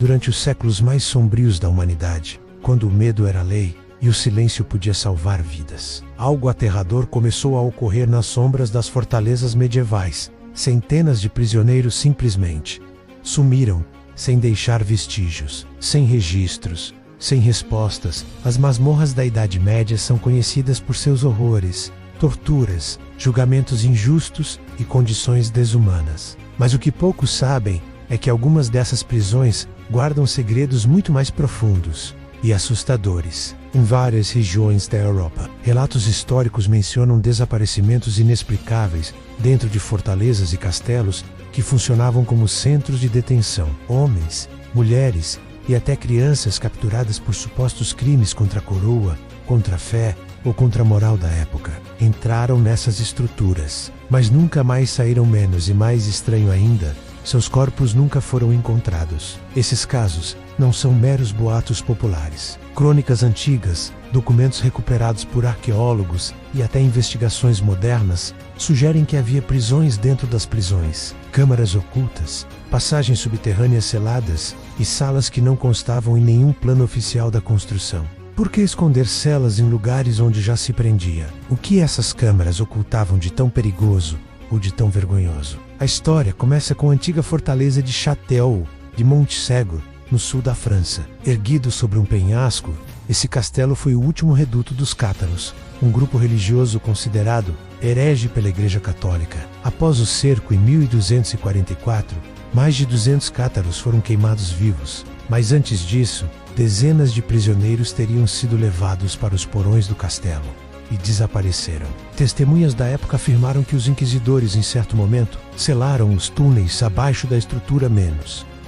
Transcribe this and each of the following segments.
Durante os séculos mais sombrios da humanidade, quando o medo era lei e o silêncio podia salvar vidas, algo aterrador começou a ocorrer nas sombras das fortalezas medievais. Centenas de prisioneiros simplesmente sumiram, sem deixar vestígios, sem registros, sem respostas. As masmorras da Idade Média são conhecidas por seus horrores, torturas, julgamentos injustos e condições desumanas. Mas o que poucos sabem é que algumas dessas prisões guardam segredos muito mais profundos e assustadores. Em várias regiões da Europa, relatos históricos mencionam desaparecimentos inexplicáveis dentro de fortalezas e castelos que funcionavam como centros de detenção. Homens, mulheres e até crianças capturadas por supostos crimes contra a coroa, contra a fé ou contra a moral da época entraram nessas estruturas, mas nunca mais saíram. Menos e mais estranho ainda, seus corpos nunca foram encontrados. Esses casos não são meros boatos populares. Crônicas antigas, documentos recuperados por arqueólogos e até investigações modernas sugerem que havia prisões dentro das prisões, câmaras ocultas, passagens subterrâneas seladas e salas que não constavam em nenhum plano oficial da construção. Por que esconder celas em lugares onde já se prendia? O que essas câmaras ocultavam de tão perigoso ou de tão vergonhoso? A história começa com a antiga fortaleza de Château de Montségur, no sul da França. Erguido sobre um penhasco, esse castelo foi o último reduto dos cátaros, um grupo religioso considerado herege pela Igreja Católica. Após o cerco em 1244, mais de 200 cátaros foram queimados vivos. Mas antes disso, dezenas de prisioneiros teriam sido levados para os porões do castelo e desapareceram. Testemunhas da época afirmaram que os inquisidores, em certo momento, selaram os túneis abaixo da estrutura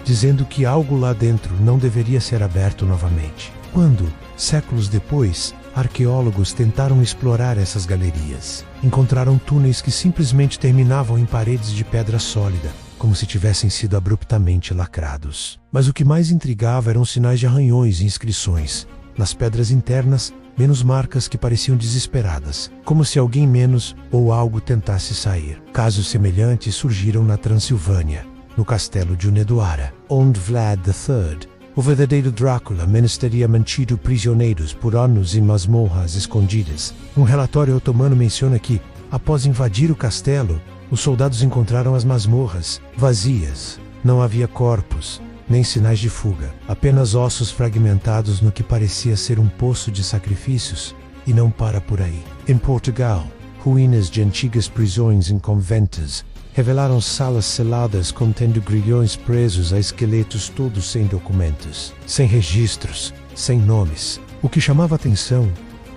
dizendo que algo lá dentro não deveria ser aberto novamente. Quando, séculos depois, arqueólogos tentaram explorar essas galerias, encontraram túneis que simplesmente terminavam em paredes de pedra sólida, como se tivessem sido abruptamente lacrados. Mas o que mais intrigava eram sinais de arranhões e inscrições. Nas pedras internas, menos marcas que pareciam desesperadas, como se alguém menos ou algo tentasse sair. Casos semelhantes surgiram na Transilvânia, no castelo de Hunedoara, onde Vlad III, o verdadeiro Drácula, teria mantido prisioneiros por anos em masmorras escondidas. Um relatório otomano menciona que, após invadir o castelo, os soldados encontraram as masmorras vazias. Não havia corpos, nem sinais de fuga, apenas ossos fragmentados no que parecia ser um poço de sacrifícios, e não para por aí. Em Portugal, ruínas de antigas prisões em conventos revelaram salas seladas contendo grilhões presos a esqueletos, todos sem documentos, sem registros, sem nomes. O que chamava atenção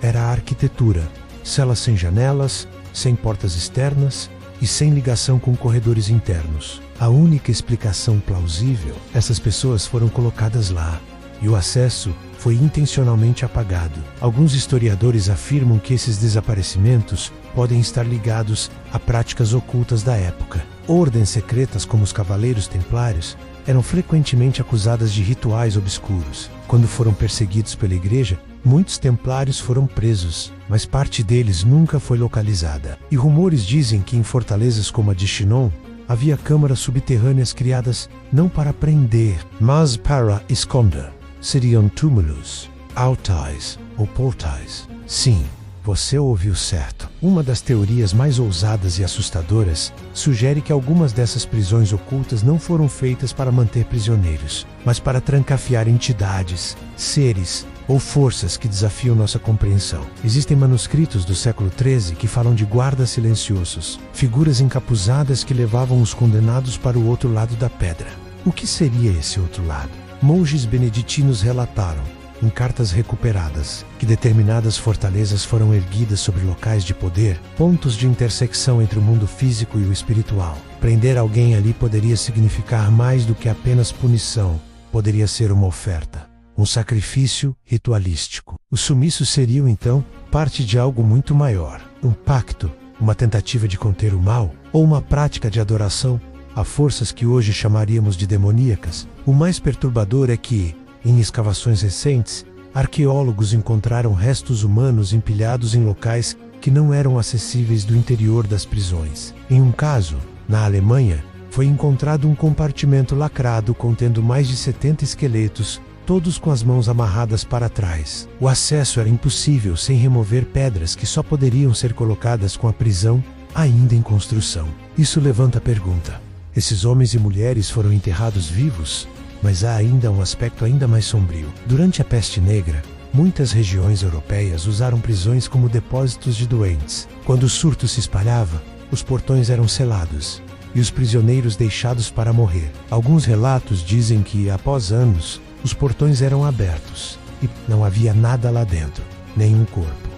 era a arquitetura: celas sem janelas, sem portas externas e sem ligação com corredores internos. A única explicação plausível: essas pessoas foram colocadas lá e o acesso foi intencionalmente apagado. Alguns historiadores afirmam que esses desaparecimentos podem estar ligados a práticas ocultas da época. Ordens secretas como os Cavaleiros Templários eram frequentemente acusadas de rituais obscuros. Quando foram perseguidos pela Igreja, muitos templários foram presos, mas parte deles nunca foi localizada. E rumores dizem que em fortalezas como a de Chinon, havia câmaras subterrâneas criadas não para prender, mas para esconder. Seriam túmulos, altais ou portais. Sim, você ouviu certo. Uma das teorias mais ousadas e assustadoras sugere que algumas dessas prisões ocultas não foram feitas para manter prisioneiros, mas para trancafiar entidades, seres ou forças que desafiam nossa compreensão. Existem manuscritos do século XIII que falam de guardas silenciosos, figuras encapuzadas que levavam os condenados para o outro lado da pedra. O que seria esse outro lado? Monges beneditinos relataram, em cartas recuperadas, que determinadas fortalezas foram erguidas sobre locais de poder, pontos de intersecção entre o mundo físico e o espiritual. Prender alguém ali poderia significar mais do que apenas punição, poderia ser uma oferta, um sacrifício ritualístico. Os sumiços seriam, então, parte de algo muito maior, um pacto, uma tentativa de conter o mal, ou uma prática de adoração a forças que hoje chamaríamos de demoníacas. O mais perturbador é que, em escavações recentes, arqueólogos encontraram restos humanos empilhados em locais que não eram acessíveis do interior das prisões. Em um caso, na Alemanha, foi encontrado um compartimento lacrado contendo mais de 70 esqueletos, todos com as mãos amarradas para trás. O acesso era impossível sem remover pedras que só poderiam ser colocadas com a prisão ainda em construção. Isso levanta a pergunta: esses homens e mulheres foram enterrados vivos? Mas há ainda um aspecto ainda mais sombrio. Durante a peste negra, muitas regiões europeias usaram prisões como depósitos de doentes. Quando o surto se espalhava, os portões eram selados e os prisioneiros deixados para morrer. Alguns relatos dizem que, após anos, os portões eram abertos e não havia nada lá dentro, nenhum corpo,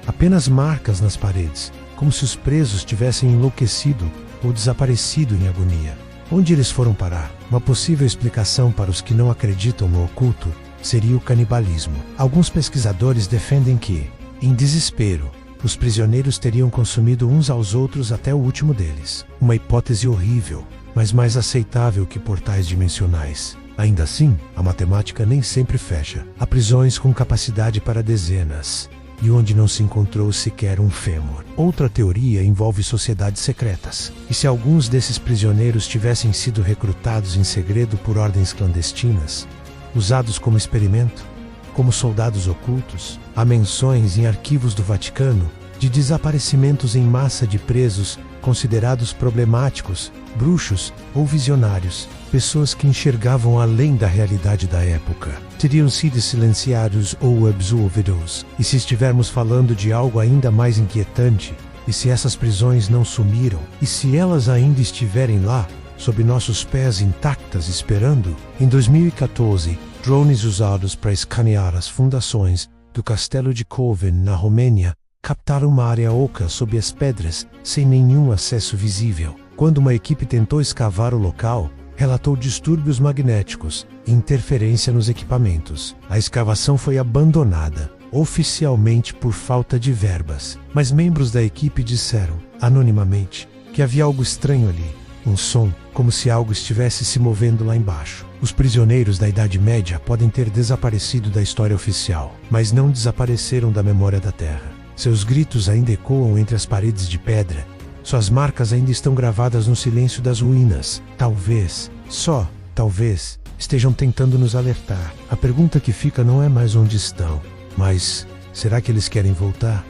apenas marcas nas paredes, como se os presos tivessem enlouquecido ou desaparecido em agonia. Onde eles foram parar? Uma possível explicação para os que não acreditam no oculto seria o canibalismo. Alguns pesquisadores defendem que, em desespero, os prisioneiros teriam consumido uns aos outros até o último deles. Uma hipótese horrível, mas mais aceitável que portais dimensionais. Ainda assim, a matemática nem sempre fecha. Há prisões com capacidade para dezenas, e onde não se encontrou sequer um fêmur. Outra teoria envolve sociedades secretas. E se alguns desses prisioneiros tivessem sido recrutados em segredo por ordens clandestinas, usados como experimento, como soldados ocultos? Há menções em arquivos do Vaticano de desaparecimentos em massa de presos considerados problemáticos, bruxos ou visionários, pessoas que enxergavam além da realidade da época. Teriam sido silenciados ou absolvidos. E se estivermos falando de algo ainda mais inquietante, e se essas prisões não sumiram, e se elas ainda estiverem lá, sob nossos pés intactas esperando? Em 2014, drones usados para escanear as fundações do castelo de Coven, na Romênia, captaram uma área oca sob as pedras, sem nenhum acesso visível. Quando uma equipe tentou escavar o local, relatou distúrbios magnéticos e interferência nos equipamentos. A escavação foi abandonada, oficialmente por falta de verbas, mas membros da equipe disseram, anonimamente, que havia algo estranho ali, um som, como se algo estivesse se movendo lá embaixo. Os prisioneiros da Idade Média podem ter desaparecido da história oficial, mas não desapareceram da memória da Terra. Seus gritos ainda ecoam entre as paredes de pedra. Suas marcas ainda estão gravadas no silêncio das ruínas. Talvez, só talvez, estejam tentando nos alertar. A pergunta que fica não é mais onde estão, mas será que eles querem voltar?